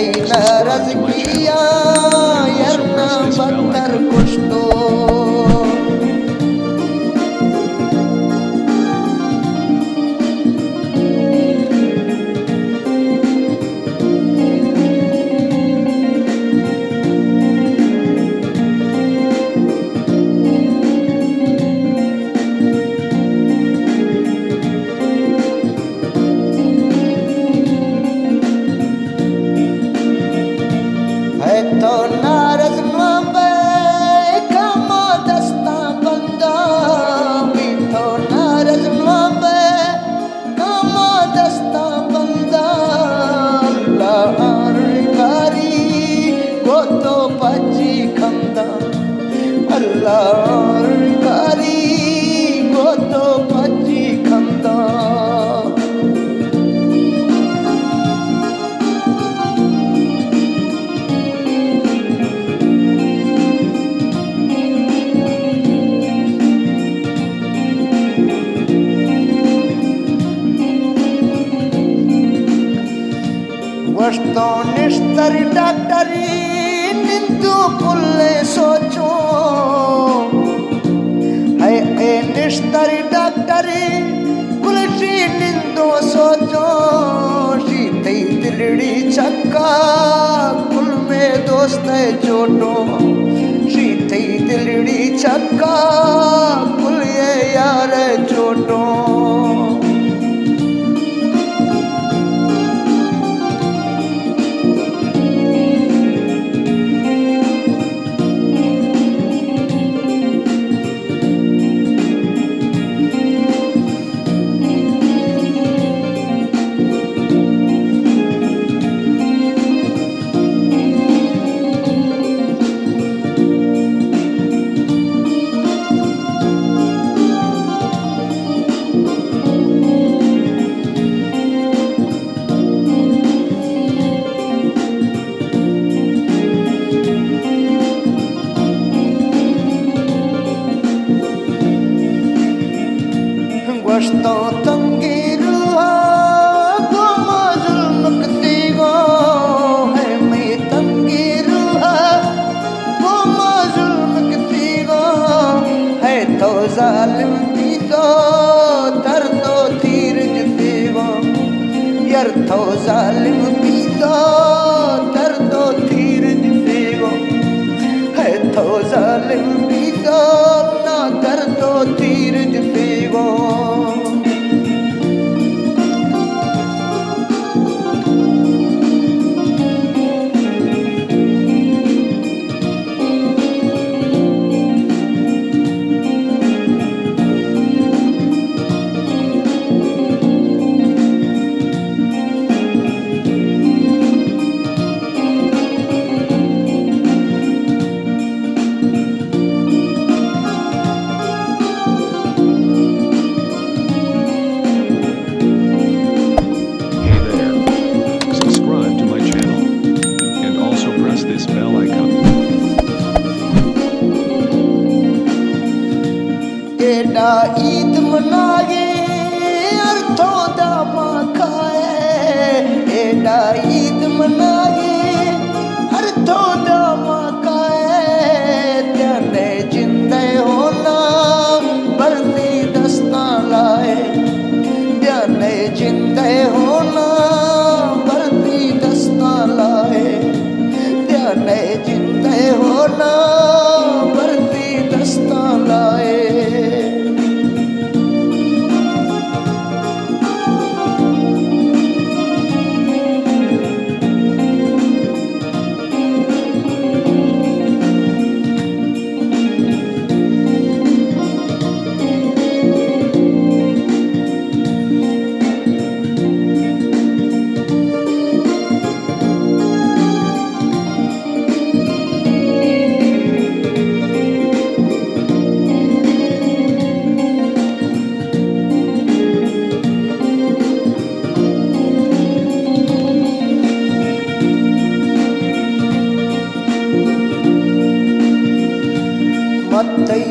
नाराज किया यारना बदतर कुछ तो तो नारज नबे कमा दस्ता बंदा भी तो नारज नबे कमा दस्ता बंदा अल्लाह कारी को तो पची खंदा अल्लाह कारी को तो पची खंदा वस्तो निस्तरी डॉक्टरी निंदु पुल्ले सोचो है ए निस्तरी डॉक्टरी कुलसी निंदु सोचो शीते दिलड़ी चक्का कुल में दोस्त है चोटो शीते दिलड़ी चक्का कुल ये यार चोटो वस्तो तंगी रूहा गुमा जुल्म कती गो है मैं तंगी रूहा गुमा जुल्म कती गो है तो जालिम की तो दर तो तीर जती गो यार तो जालिम की तो दर तो तीर जती गो है तो जालिम की तो ना दर तो तीर जती गो एडा ईद मनाए अर्थों दा मां खाए एडा ईद मनाए अर्थों दा मां खाए त्याने जिंदे होना बरती दस्ता लाए त्याने जिंदे होना बरती दस्ता लाए त्याने जिंदे होना बरती दस्ता लाए मत्तई